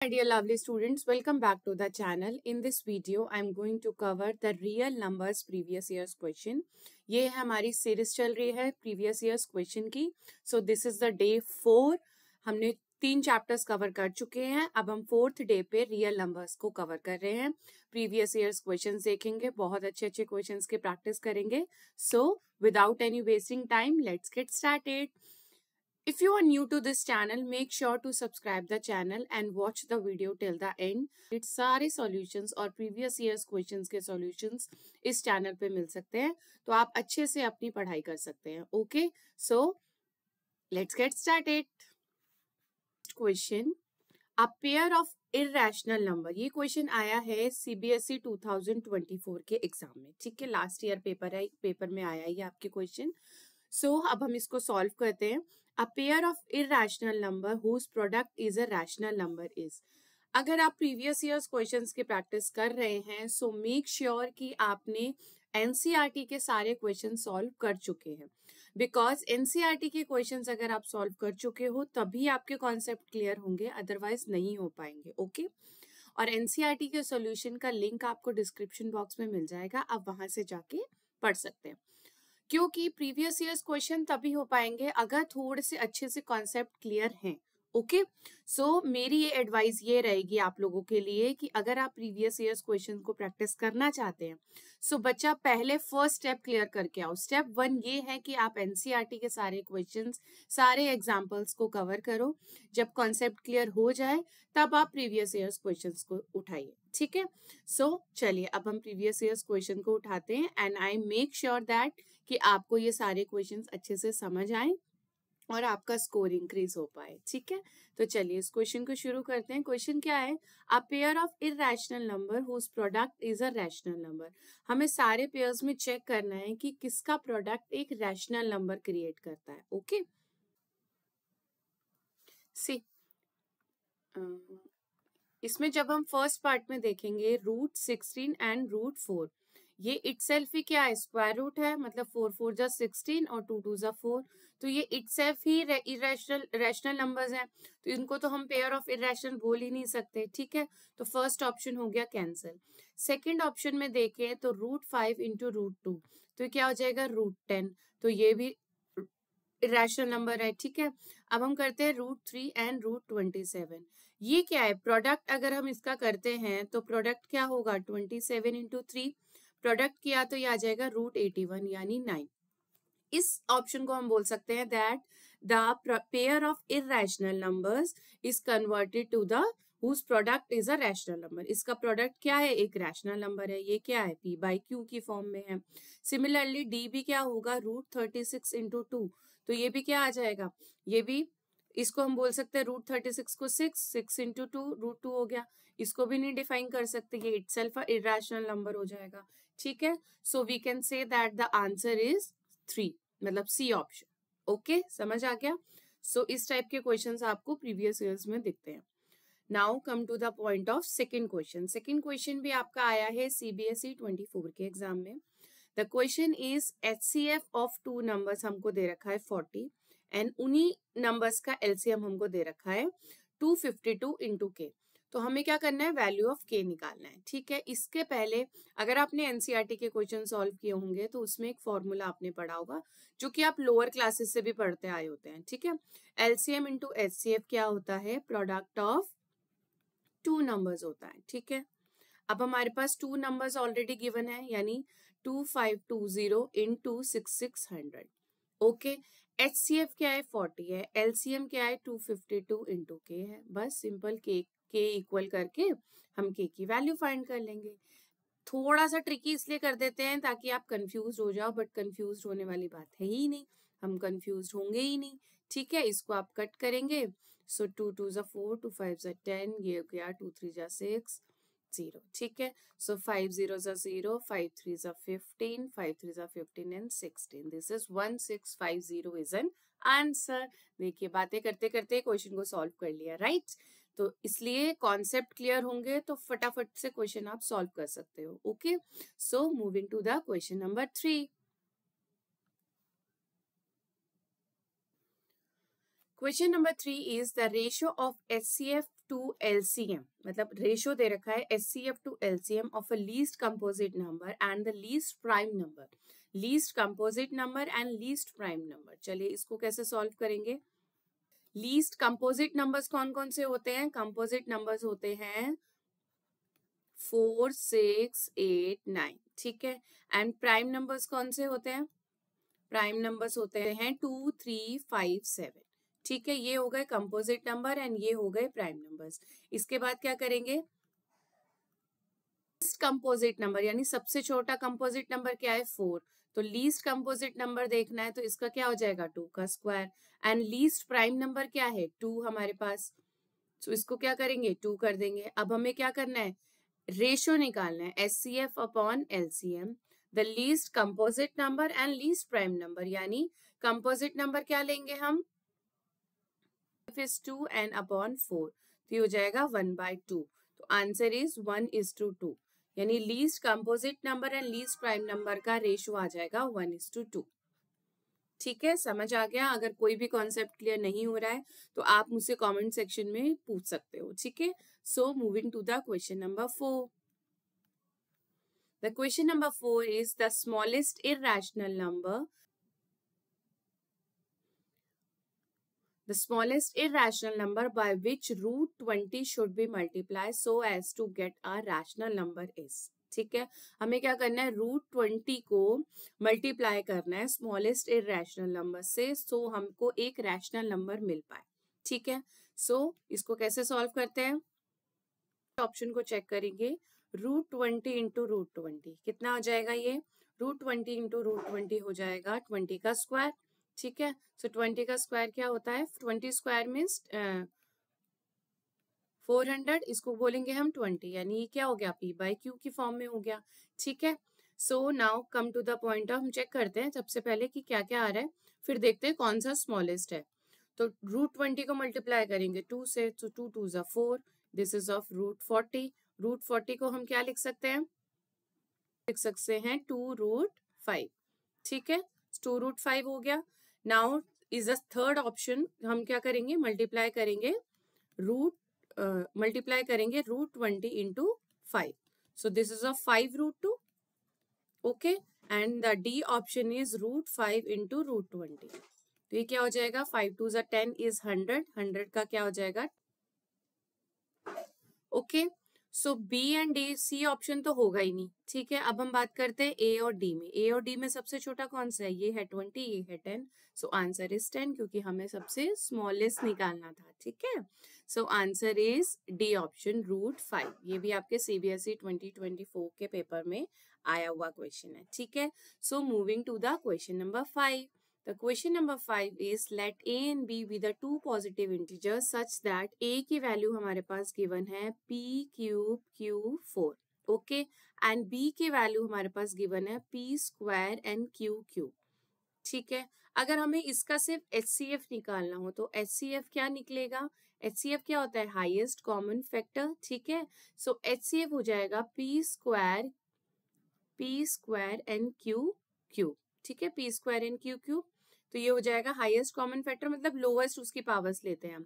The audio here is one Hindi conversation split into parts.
My dear lovely students, welcome back to the channel. In this video, I am going to cover the real numbers previous year's question. ये हमारी सीरीज चल रही है previous year's question की. So this is the day 4. हमने 3 चैप्टर्स कवर कर चुके हैं. अब हम 4th डे पे रियल नंबर्स को कवर कर रहे हैं. प्रीवियस ईयर्स क्वेश्चंस देखेंगे, बहुत अच्छे अच्छे क्वेश्चंस की प्रैक्टिस करेंगे. So without any wasting time, let's get started. If you are new to this channel, make sure to subscribe the channel and watch the video till the end. It's सारे solutions और previous years questions के solutions इस channel पे मिल सकते हैं, तो आप अच्छे से अपनी पढ़ाई कर सकते हैं. Okay, so let's get started. Question: A pair of irrational number. ये क्वेश्चन आया है CBSE 2024 के एग्जाम में. ठीक है, लास्ट ईयर पेपर है, पेपर में आया ये आपके क्वेश्चन. सो अब हम इसको सॉल्व करते हैं. A pair of irrational number whose product is a rational number is. अगर आप प्रीवियस ईयर्स क्वेश्चंस की प्रैक्टिस कर रहे हैं, सो मेक श्योर कि आपने एनसीईआरटी के सारे क्वेश्चन सॉल्व कर चुके हैं. बिकॉज एनसीईआरटी के क्वेश्चंस अगर आप सॉल्व कर चुके हो तभी आपके कॉन्सेप्ट क्लियर होंगे, अदरवाइज नहीं हो पाएंगे. ओके और एनसीईआरटी के सॉल्यूशन का लिंक आपको डिस्क्रिप्शन बॉक्स में मिल जाएगा, आप वहां से जाके पढ़ सकते हैं. क्योंकि प्रीवियस ईयर्स क्वेश्चन तभी हो पाएंगे अगर थोड़े से अच्छे से कॉन्सेप्ट क्लियर हैं. ओके सो मेरी ये एडवाइस ये रहेगी आप लोगों के लिए कि अगर आप प्रीवियस ईयर्स क्वेश्चन को प्रैक्टिस करना चाहते हैं, सो बच्चा पहले फर्स्ट स्टेप क्लियर करके आओ. स्टेप 1 ये है कि आप एनसीईआरटी के सारे क्वेश्चंस, सारे एग्जांपल्स को कवर करो. जब कॉन्सेप्ट क्लियर हो जाए तब आप प्रीवियस ईयर्स क्वेश्चंस को उठाइए. ठीक है, सो चलिए अब हम प्रीवियस ईयर्स क्वेश्चन को उठाते हैं and I make sure that कि आपको ये सारे क्वेश्चंस अच्छे से समझ आए और आपका स्कोर इंक्रीज हो पाए. ठीक है, तो चलिए इस क्वेश्चन को शुरू करते हैं. क्वेश्चन क्या है? A pair of irrational number whose product is a rational number. हमें सारे पेयर्स में चेक करना है कि किसका प्रोडक्ट एक रैशनल नंबर क्रिएट करता है. ओके सी इसमें जब हम फर्स्ट पार्ट में देखेंगे √16 एंड √4, ये इटसेल्फ ही क्या है? स्क्वायर रूट है, मतलब 4 4 जा 16 और 2 2 जा 4. तो ये इटसेल्फ ही रैशनल नंबर्स हैं, तो इनको तो हम पेयर ऑफ इरैशनल बोल ही नहीं सकते. ठीक है, तो फर्स्ट ऑप्शन हो गया कैंसिल. सेकंड ऑप्शन में देखें तो √5 इंटू √2, तो क्या हो जाएगा? √10. तो ये भी इरैशनल नंबर है. ठीक है, अब हम करते हैं √3 एंड √27. ये क्या है? प्रोडक्ट अगर हम इसका करते हैं तो प्रोडक्ट क्या होगा? 27 इंटू 3. प्रोडक्ट किया तो ये आ जाएगा √81 यानी 9. इस ऑप्शन को हम बोल सकते हैं that the pair of irrational numbers is converted to the whose product is a rational number. इसका प्रोडक्ट क्या है? एक रैशनल नंबर है. ये क्या है? p/q की फॉर्म में है. सिमिलरली डी भी क्या होगा? √36 इंटू 2. तो ये भी क्या आ जाएगा? ये भी, इसको हम बोल सकते हैं √36 को 6 इंटू 2 √2 हो गया. इसको भी नहीं डिफाइन कर सकते, ये इटसेल्फ इरैशनल नंबर हो जाएगा. ठीक है, so we can say that the answer is 3, मतलब सी ऑप्शन. ओके, समझ आ गया? सो इस टाइप के क्वेश्चंस आपको प्रीवियस ईयर्स में दिखते हैं. Now come to the point of second question. Second question भी आपका आया है CBSE 24 के एग्जाम में. The question is HCF of 2 numbers हमको दे रखा है 40 एंड उन्हीं नंबर्स का LCM हमको दे रखा है 252 इंटू K. तो हमें क्या करना है? वैल्यू ऑफ K निकालना है. ठीक है, इसके पहले अगर आपने एनसीईआरटी के क्वेश्चन सॉल्व किए होंगे तो उसमें एक फॉर्मूला आपने पढ़ा होगा जो कि आप लोअर क्लासेस से भी पढ़ते आए होते हैं. ठीक है, LCM इंटू HCF क्या होता है? प्रोडक्ट ऑफ 2 नंबर्स होता है. ठीक है, अब हमारे पास 2 नंबर्स ऑलरेडी गिवन है, यानी 2520 इंटू 6600. ओके, HCF क्या है? 40 है. LCM क्या है? 252 इंटू K है. बस सिंपल K इक्वल करके हम K की वैल्यू फाइंड कर लेंगे. थोड़ा सा ट्रिकी इसलिए कर देते हैं ताकि आप कंफ्यूज हो जाओ, बट कंफ्यूज होने वाली बात है ही नहीं, हम कंफ्यूज होंगे ही नहीं. ठीक है, इसको आप कट करेंगे. सो 2 2 जा 4, 2 5 जा 10, ये हो गया 2 3 जा 6 0. ठीक है, सो 5 0 जा 0, 5 3 जा 15, 5 3 जा 15 and 16. This is 1650 is an answer. देखिए, बातें करते करते क्वेश्चन को सॉल्व कर लिया, राइट? तो इसलिए कॉन्सेप्ट क्लियर होंगे तो फटाफट से क्वेश्चन आप सॉल्व कर सकते हो. Okay, so moving to the question number 3. Question number 3 is the ratio of HCF to LCM, मतलब रेशियो दे रखा है HCF to LCM of a least composite number and the least prime number, least composite number and least prime number. चलिए इसको कैसे सॉल्व करेंगे। लीस्ट कंपोजिट नंबर्स कौन कौन से होते हैं? कंपोजिट नंबर्स होते हैं 4, 6, 8, 9, ठीक है। एंड प्राइम नंबर्स कौन से होते हैं? प्राइम नंबर्स होते हैं 2, 3, 5, 7, ठीक है। ये हो गए कंपोजिट नंबर एंड ये हो गए प्राइम नंबर्स। इसके बाद क्या करेंगे? लीस्ट कंपोजिट नंबर, यानी सबसे छोटा कंपोजिट नंबर क्या है? 4। तो लीस्ट कंपोजिट नंबर देखना है तो इसका क्या हो जाएगा? 2 का square. And least prime number क्या है? 2 हमारे पास, तो इसको क्या करेंगे? 2 कर देंगे। अब हमें क्या करना है? रेशियो निकालना है HCF upon LCM, the least composite number and least prime number, यानी कंपोजिट नंबर क्या लेंगे हम? इज 2 एंड अपॉन 4, तो ये हो जाएगा 1/2। तो आंसर इज 1:2, यानी least composite number and least prime number का रेशियो आ जाएगा 1:2। ठीक है, समझ आ गया? अगर कोई भी कॉन्सेप्ट क्लियर नहीं हो रहा है तो आप मुझसे कमेंट सेक्शन में पूछ सकते हो, ठीक है। So moving to the question number 4। The question number 4 is the smallest irrational number. The smallest irrational number by which root 20 should be multiplied so as to get a rational number is. ठीक है, हमें क्या करना है? रूट 20 को मल्टीप्लाई करना है स्मॉलेस्ट इरेशनल नंबर से, सो हमको एक रैशनल नंबर मिल पाए। ठीक है, सो इसको कैसे सॉल्व करते हैं? ऑप्शन को चेक करेंगे। रूट 20 इंटू रूट 20 कितना हो जाएगा? ये रूट 20 इंटू रूट 20 हो जाएगा 20 का स्क्वायर। ठीक है, सो 20 का स्क्वायर क्या होता है? 20 स्क्वायर मीन्स 400, इसको बोलेंगे हम 20, यानी ये क्या हो गया? P/Q की फॉर्म में हो गया। ठीक है, so now come to the point of, हम चेक करते हैं सबसे पहले कि क्या क्या आ रहा है, फिर देखते हैं कौन सा स्मॉलेस्ट है। तो रूट 20 को मल्टीप्लाई करेंगे 2 से, तो 2 2 ज़ा 4, this is of root 40। Root 40 को हम क्या लिख सकते हैं? लिख सकते हैं 2 रूट 5। ठीक है, 2 रूट 5 हो गया। Now is the third option, हम क्या करेंगे? मल्टीप्लाई करेंगे root 20 into 5, so this is of 5 root 2। Okay, and the D option is root 5 into root 20। तो ये क्या हो जाएगा? 5 2 ज़ा 10 इज 100, 100 का क्या हो जाएगा? Okay, so B and D, C option तो होगा ही नहीं। ठीक है, अब हम बात करते हैं ए और डी में। ए और डी में सबसे छोटा कौन सा है? ये है 20, ये है 10, सो आंसर इज 10, क्योंकि हमें सबसे स्मॉलेस्ट निकालना था। ठीक है, so answer is D option root 5। ये भी आपके CBSE 2024 के पेपर में आया हुआ क्वेश्चन है। ठीक है, so moving to the question number 5। The question number 5 is let A and B be the two positive integers such that A की वैल्यू हमारे पास गिवन है P cube Q4, okay, and B की वैल्यू हमारे पास गिवन है P square and Q cube. ठीक है, अगर हमें इसका सिर्फ HCF निकालना हो तो HCF क्या निकलेगा? HCF क्या होता है? Highest common factor. ठीक है, सो HCF हो जाएगा P square and Q cube. ठीक है, P square and Q cube, तो ये हो जाएगा हाईएस्ट कॉमन फैक्टर, मतलब लोएस्ट उसकी पावर्स लेते हैं हम।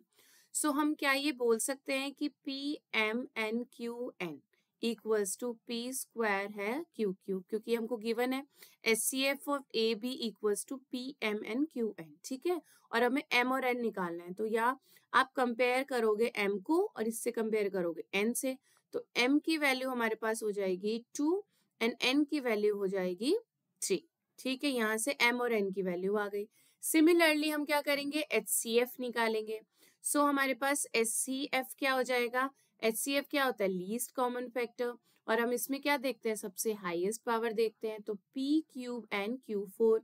सो हम क्या ये बोल सकते हैं कि PMNQN equals to P square है Q क्यूब, क्योंकि हमको गिवन है HCF of AB equals to PMNQN। ठीक है, और हमें M और N निकालना है, तो या आप कंपेयर करोगे M को और इससे कंपेयर करोगे N से, तो M की वैल्यू हमारे पास हो जाएगी 2 एंड N की वैल्यू हो जाएगी 3। ठीक है, यहाँ से M और N की वैल्यू आ गई। सिमिलरली हम क्या करेंगे? HCF निकालेंगे। सो हमारे पास HCF क्या हो जाएगा? HCF क्या होता है? लीस्ट कॉमन फैक्टर, और हम इसमें क्या देखते हैं? सबसे हाईएस्ट पावर देखते हैं, तो P क्यूब एंड Q4,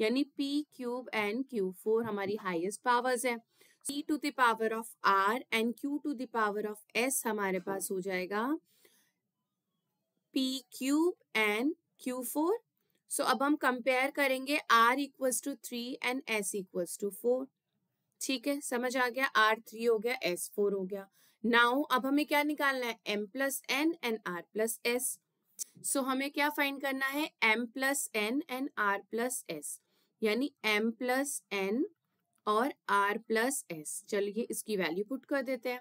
यानी P क्यूब एंड Q4 हमारी हाईएस्ट पावर्स है। P to the power of R and Q to the power of S हमारे पास हो जाएगा P क्यूब एंड Q4। सो अब हम कंपेयर करेंगे R equals to 3 and S equals to 4। ठीक है, समझ आ गया? R 3 हो गया, S 4 हो गया। नाउ अब हमें क्या निकालना है? M plus N and R plus S। सो हमें क्या फाइंड करना है? M plus N and R plus S, यानी M प्लस N और R प्लस S। चलिए इसकी वैल्यू पुट कर देते हैं।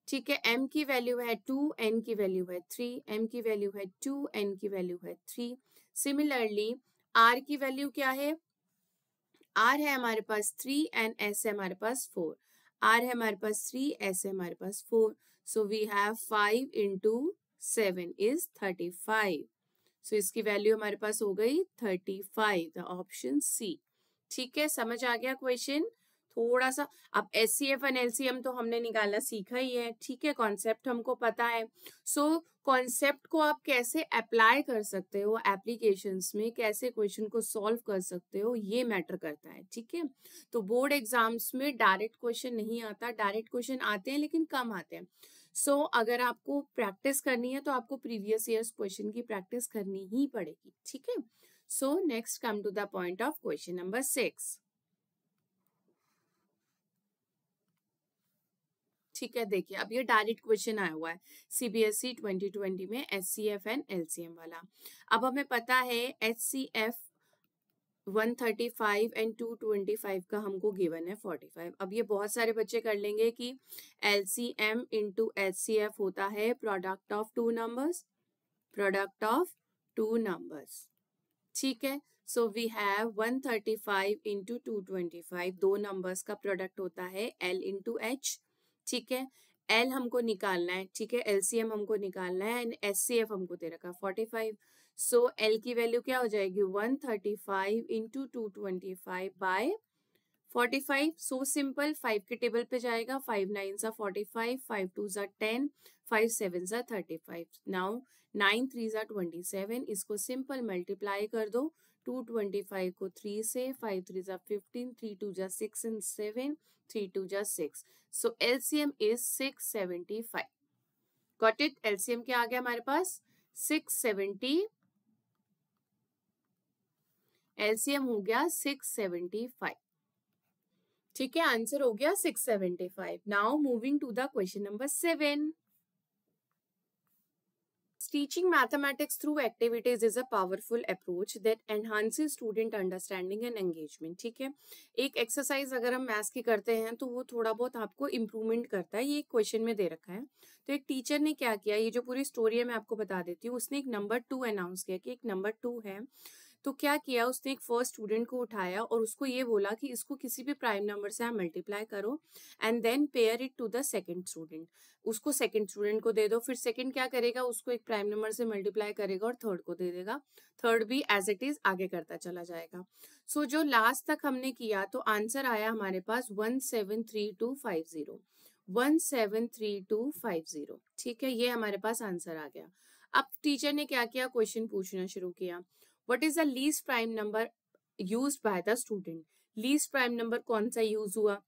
ठीक है, m की वैल्यू है 2, n की वैल्यू है 3, m की वैल्यू है 2, n की वैल्यू है 3। सिमिलरली r की वैल्यू क्या है, r है हमारे पास 3 एंड s है हमारे पास 4। r है हमारे पास 3, s है हमारे पास 4। So we have 5 into 7 is 35। So इसकी वैल्यू हमारे पास हो गई 35, द ऑप्शन सी। ठीक है, समझ आ गया क्वेश्चन थोड़ा सा। अब एचसीएफ एंड एलसीएम तो हमने निकालना सीखा ही है, ठीक है, कॉन्सेप्ट हमको पता है। सो कॉन्सेप्ट को आप कैसे अप्लाई कर सकते हो एप्लीकेशंस में, कैसे क्वेश्चन को सॉल्व कर सकते हो, ये मैटर करता है, ठीक है। तो बोर्ड एग्जाम्स में डायरेक्ट क्वेश्चन नहीं आता, डायरेक्ट क्वेश्चन आते हैं लेकिन कम आते हैं। सो अगर आपको प्रैक्टिस करनी है तो आपको प्रीवियस ईयर्स क्वेश्चन की प्रैक्टिस करनी ही पड़ेगी, ठीक है। So next come to the point of question number 6। ठीक है, देखिए अब ये डायरेक्ट क्वेश्चन आया हुआ है सीबीएसई 2020 में एचसीएफ एंड एलसीएम वाला। अब हमें पता है एचसीएफ 135 एंड 225 का हमको गिवन है 45। अब ये बहुत सारे बच्चे कर लेंगे कि एलसीएम इंटू एचसीएफ होता है product of two numbers, product of two numbers, ठीक है। सो वी हैव 135 इंटू 225, दो नंबर्स का प्रोडक्ट होता है L इंटू एच, ठीक है। L हमको निकालना है, ठीक है, एलसीएम हमको निकालना है एंड एचसीएफ हमको दे रखा 45। सो L की वैल्यू क्या हो जाएगी 135 इंटू 225 बाय 45। सो सिंपल, 5 के टेबल पे जाएगा, 5 9 सा 45, 5 2 सा 10, 5 7 सा 35। नाउ 9 3 सा 27, इसको सिंपल मल्टीप्लाई कर दो 225 को 3 से, 5 3 सा 15, 3 2 जा 6 एंड 7, 3 2 जा 6। So LCM is 675। Got it, LCM क्या आ गया हमारे पास 670, एलसीएम हो गया 675, ठीक है, आंसर हो गया 675। Now moving to the question number 7। Teaching mathematics through activities is a powerful approach that enhances student understanding and engagement। ठीक है, एक एक्सरसाइज अगर हम मैथ्स की करते हैं तो वो थोड़ा बहुत आपको इम्प्रूवमेंट करता है, ये क्वेश्चन में दे रखा है। तो एक टीचर ने क्या किया, ये जो पूरी स्टोरी है मैं आपको बता देती हूँ। उसने एक नंबर 2 अनाउंस किया कि एक नंबर 2 है। तो क्या किया उसने, एक फर्स्ट स्टूडेंट को उठाया और उसको ये बोला कि इसको किसी भी प्राइम नंबर से आप मल्टीप्लाई करो and then pair it to the second student. उसको सेकंड स्टूडेंट को दे दो, फिर सेकंड क्या करेगा, उसको एक प्राइम नंबर से मल्टीप्लाई करेगा और थर्ड को दे देगा, थर्ड भी एज इट इज आगे करता चला जाएगा। सो जो लास्ट तक हमने किया तो आंसर आया हमारे पास 173250, 173250, ठीक है, ये हमारे पास आंसर आ गया। अब टीचर ने क्या किया, क्वेश्चन पूछना शुरू किया, what is the least prime number used by the student. Least prime number कौन सा यूज हुआ,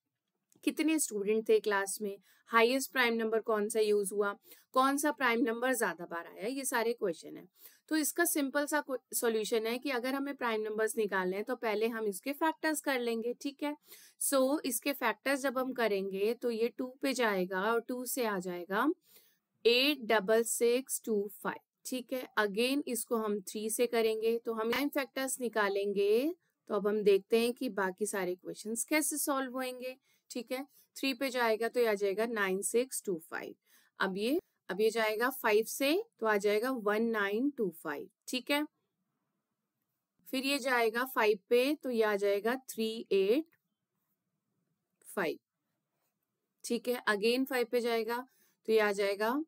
कितने स्टूडेंट थे क्लास में, हाईएस्ट प्राइम नंबर कौन सा यूज हुआ, कौन सा प्राइम नंबर ज्यादा बार आया, ये सारे क्वेश्चन है। तो इसका सिंपल सा सॉल्यूशन है कि अगर हमें प्राइम नंबर्स निकालने हैं तो पहले हम इसके फैक्टर्स कर लेंगे, ठीक है। सो इसके फैक्टर्स जब हम करेंगे तो ये 2 पे जाएगा और 2 से आ जाएगा 86625, ठीक है। अगेन इसको हम 3 से करेंगे तो हम टाइम फैक्टर्स निकालेंगे। तो अब हम देखते हैं कि बाकी सारे क्वेश्चंस कैसे सॉल्व होंगे, ठीक है। 3 पे जाएगा तो ये आ जाएगा 9625। अब ये जाएगा 5 से तो आ जाएगा 1925, ठीक है। फिर ये जाएगा 5 पे तो ये आ जाएगा 385, ठीक है। अगेन 5 पे जाएगा तो ये आ जाएगा,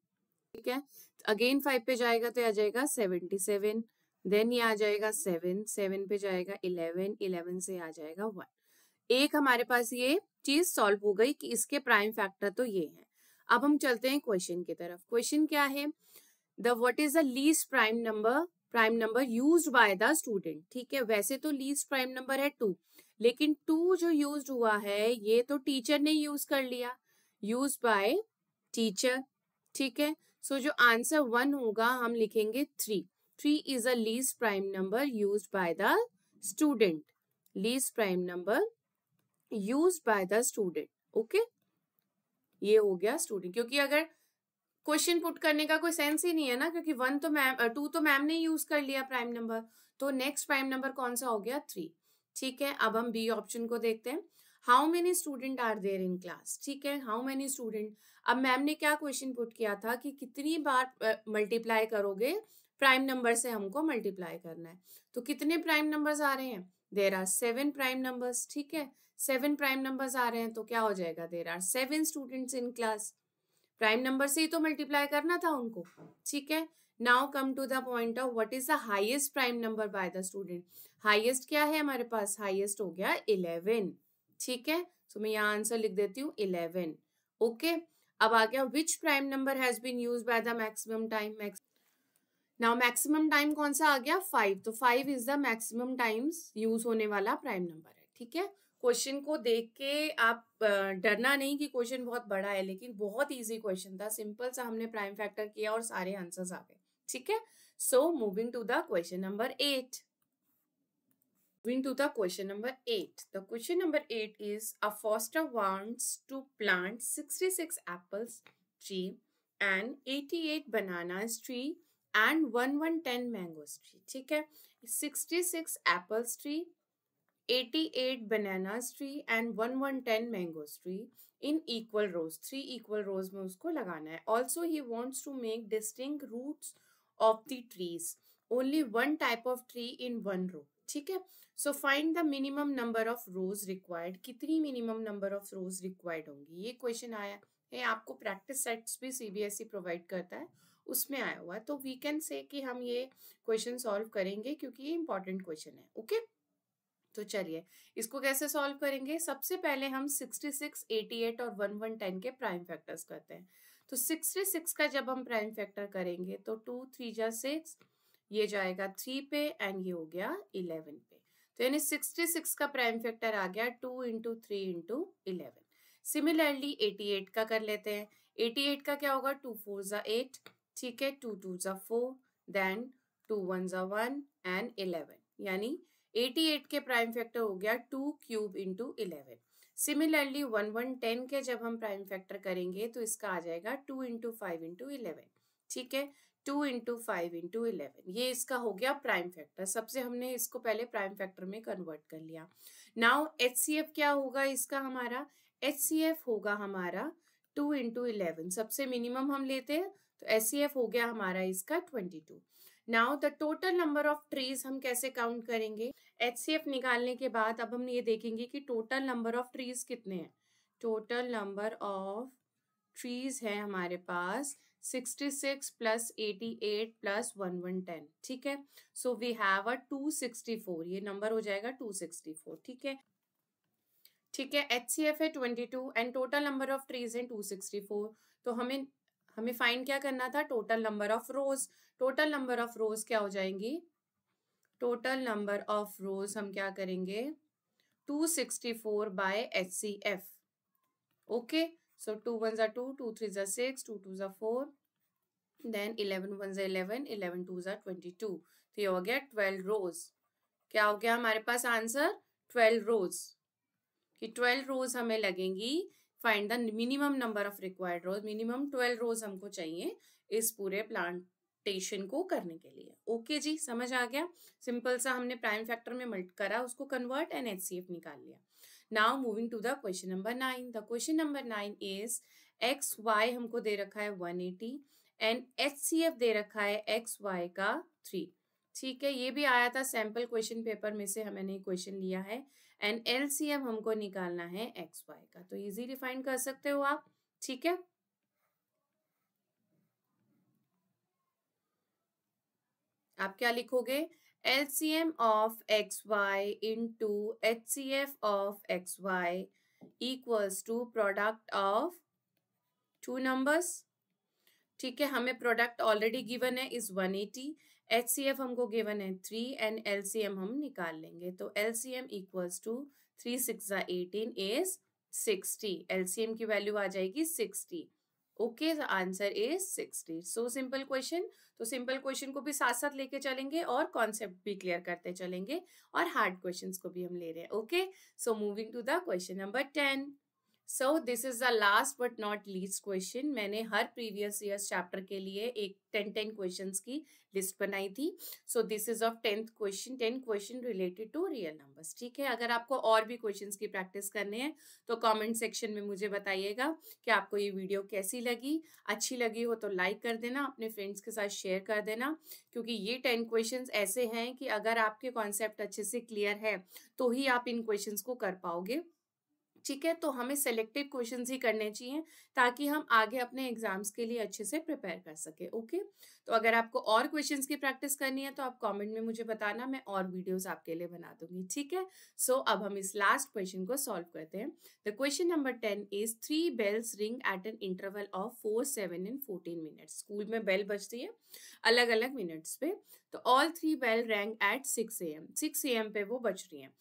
ठीक है। अगेन 5 पे जाएगा तो आ जाएगा 77, देन ये आ जाएगा 7, 7 पे जाएगा 11, 11 से आ जाएगा 1। एक हमारे पास ये चीज सॉल्व हो गई कि इसके प्राइम फैक्टर तो ये है। अब हम चलते हैं क्वेश्चन की तरफ। क्वेश्चन क्या है, the what is the least prime number used by the student, ठीक है। वैसे तो लीस्ट प्राइम नंबर है 2, लेकिन 2 जो यूज्ड हुआ है ये तो टीचर ने यूज कर लिया, यूज बाय टीचर, ठीक है। सो जो आंसर 1 होगा हम लिखेंगे 3। 3 is a least prime number used by the student, least prime number used by the student, okay. ये हो गया स्टूडेंट, क्योंकि अगर क्वेश्चन पुट करने का कोई सेंस ही नहीं है ना, क्योंकि 2 तो मैम ने यूज कर लिया प्राइम नंबर, तो नेक्स्ट प्राइम नंबर कौन सा हो गया 3, ठीक है। अब हम बी ऑप्शन को देखते हैं। How many student are there in class, ठीक है, हाउ मेनी स्टूडेंट। अब मैम ने क्या क्वेश्चन पुट किया था कि कितनी बार मल्टीप्लाई करोगे, प्राइम नंबर से हमको मल्टीप्लाई करना है। तो कितने प्राइम नंबर्स आ रहे हैं, देयर आर 7 प्राइम नंबर्स, ठीक है, 7 प्राइम नंबर्स आ रहे हैं, तो क्या हो जाएगा, there are 7 students in class. Prime number से ही तो मल्टीप्लाई करना था उनको, ठीक है। Now come to the point of what is the highest prime number by the student. Highest क्या है हमारे पास, हाईएस्ट हो गया 11, ठीक है। तो मैं यहाँ आंसर लिख देती हूँ 11, ओके। अब आ गया which prime number has been used by the maximum time. Now maximum time कौन सा आ गया, 5, तो 5 is the maximum times use होने वाला प्राइम नंबर है, ठीक है। क्वेश्चन को देख के आप डरना नहीं कि क्वेश्चन बहुत बड़ा है, लेकिन बहुत इजी क्वेश्चन था, सिंपल सा हमने प्राइम फैक्टर किया और सारे आंसर्स आ गए, ठीक है। So moving to the question number 8। Moving to the question number 8. The question number 8 is, a foster wants to plant 66 apples tree and 88 bananas tree and 110 mangoes tree, ठीक है। 66 apples tree, 88 bananas tree and 110 mangoes tree in equal rows, 3 equal rows में उसको लगाना है। Also he wants to make distinct roots of the trees, only one type of tree in one row, ठीक है। So find the minimum number of rows required, कितनी minimum number of rows required होंगी। ये क्वेश्चन आया है, आपको प्रैक्टिस सेट्स भी सीबीएसई प्रोवाइड करता है, उसमें आया हुआ है, तो वी कैन से कि हम ये क्वेश्चन सॉल्व करेंगे क्योंकि ये इंपॉर्टेंट क्वेश्चन है, ओके। तो चलिए इसको कैसे सॉल्व करेंगे। सबसे पहले हम 66, 88 और 110 के प्राइम फैक्टर्स करते हैं। तो 66 का जब हम प्राइम फैक्टर करेंगे तो 2 3 जा 6, ये जाएगा 3 पे एंड ये हो गया 11 पे। तो यानी 66 का प्राइम फैक्टर आ गया 2 इंटू 3 इंटू 11। सिमिलरली 88 का कर लेते हैं। 88 का क्या होगा, 2 4 जा 8, ठीक है, 2 2 जा 4, देन 2 1 जा 1 एंड 11, यानी 88 के प्राइम फैक्टर हो गया 2 क्यूब इंटू 11। सिमिलरली 110 के जब हम प्राइम फैक्टर करेंगे तो इसका आ जाएगा 2 इंटू 5 इंटू 11, ठीक है, 2 इंटू 5 इंटू 11, ये इसका हो गया प्राइम फैक्टर। सबसे हमने इसको पहले प्राइम फैक्टर में कन्वर्ट कर लिया। नाउ HCF क्या होगा इसका, हमारा HCF होगा हमारा 2 इंटू 11, सबसे मिनिमम हम लेते हैं, तो HCF हो गया हमारा इसका 22। Now the total number of trees हम कैसे काउंट करेंगे। HCF निकालने के बाद अब हम ये देखेंगे कि टोटल नंबर ऑफ ट्रीज कितने हैं। टोटल नंबर ऑफ ट्रीज है हमारे पास 66 प्लस 88 प्लस 110, ठीक है। सो वी हैव अ 264, ये नंबर हो जाएगा 264, ठीक है, ठीक है। HCF है 22 and total number of trees है 264। तो हमें फाइंड क्या करना था, total number of rose. Total number of रोज क्या हो जाएंगी, टोटल नंबर ऑफ रोज हम क्या करेंगे 264 by HCF, okay. So 2 1s are 2, 2 3s are 6, 2 2s are 4, then 11 1s are 11, 11 2s are 22। तो ये हो गया 12 रोज। क्या हो गया हमारे पास आंसर, 12 रोज, कि 12 रोज हमें लगेंगी। Find the minimum number of required rose, minimum 12 rose हमको चाहिए इस पूरे प्लांटेशन को करने के लिए, ओके जी, समझ आ गया। सिंपल सा हमने प्राइम फैक्टर में मल्ट करा, उसको कन्वर्ट एंड HCF निकाल लिया। Now moving to the question number 9. The question number 9 is XY हमको दे रखा है 180 and HCF दे रखा है XY का 3, ठीक है। ये भी आया था सैम्पल क्वेश्चन पेपर में से, हमने क्वेश्चन लिया है एंड LCM हमको निकालना है XY का, तो इजीली फाइंड कर सकते हो आप, ठीक है। आप क्या लिखोगे, LCM of XY into HCF of XY equals to product of two numbers, ठीक है। हमें प्रोडक्ट ऑलरेडी गिवन है इस 180, HCF हमको गिवन है 3 एंड LCM हम निकाल लेंगे। तो LCM equals to 3 6 18 is 60, LCM की वैल्यू आ जाएगी 60, okay, answer is 60। So simple question. तो सिंपल क्वेश्चन को भी साथ साथ लेके चलेंगे और कॉन्सेप्ट भी क्लियर करते चलेंगे और हार्ड क्वेश्चंस को भी हम ले रहे हैं, okay. So moving to the question number 10। So this is the last but not least question. मैंने हर प्रीवियस ईयर्स चैप्टर के लिए एक 10 क्वेश्चंस की लिस्ट बनाई थी। So this is of 10 question related to real numbers. ठीक है, अगर आपको और भी क्वेश्चंस की प्रैक्टिस करने हैं तो कमेंट सेक्शन में मुझे बताइएगा कि आपको ये वीडियो कैसी लगी। अच्छी लगी हो तो लाइक कर देना, अपने फ्रेंड्स के साथ शेयर कर देना, क्योंकि ये 10 क्वेश्चंस ऐसे हैं कि अगर आपके कॉन्सेप्ट अच्छे से क्लियर है तो ही आप इन क्वेश्चंस को कर पाओगे। ठीक है, तो हमें सेलेक्टिव क्वेश्चंस ही करने चाहिए ताकि हम आगे अपने एग्जाम्स के लिए अच्छे से प्रिपेयर कर सके। ओके, तो अगर आपको और क्वेश्चंस की प्रैक्टिस करनी है तो आप कमेंट में मुझे बताना, मैं और वीडियोस आपके लिए बना दूंगी। ठीक है, सो अब हम इस लास्ट क्वेश्चन को सॉल्व करते हैं। The question number 10 is 3 bells ring at an interval of 4, 7 and 14 minutes. School में बेल बजती है अलग अलग मिनट्स पे, तो all 3 bell rang at 6 AM। 6 AM पे वो बज रही हैं।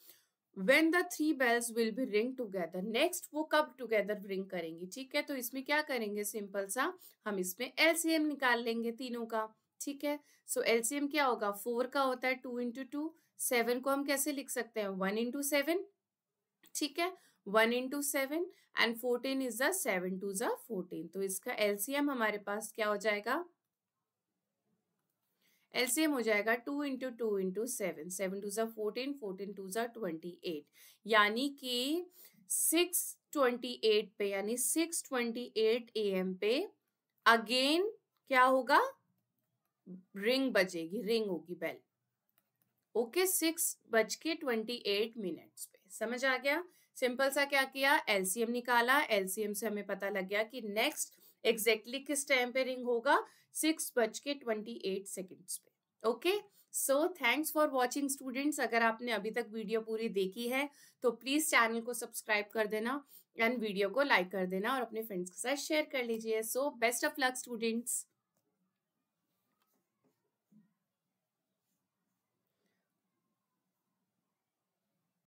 When the 3 bells will be ring together, next वो कब together ring करेंगी। ठीक है, तो इसमें क्या करेंगे, सिंपल सा हम इसमें LCM निकाल लेंगे तीनों का। ठीक है, सो LCM क्या होगा, 4 का होता है 2 into 2, 7 को हम कैसे लिख सकते हैं, 1 into 7। ठीक है, 1 into 7 and 14 is the 7 to the 14। तो इसका LCM हमारे पास क्या हो जाएगा, एलसीएम हो जाएगा 2 into 2 into 7, 7 to the 14, 14 to the 28, यानी कि 6:28 पे, यानी 6:28 AM पे अगेन क्या होगा, रिंग बजेगी, रिंग होगी बेल। ओके, 6:28 पे, समझ आ गया। सिंपल सा क्या किया, एलसीएम निकाला, एलसीएम से हमें पता लग गया कि नेक्स्ट एग्जैक्टली किस टाइम पे रिंग होगा, 6:28 पे। Okay, so thanks for watching students. अगर आपने अभी तक वीडियो पूरी देखी है तो प्लीज चैनल को सब्सक्राइब कर देना एंड वीडियो को लाइक कर देना और अपने फ्रेंड्स के साथ शेयर कर लीजिए। So best of luck students.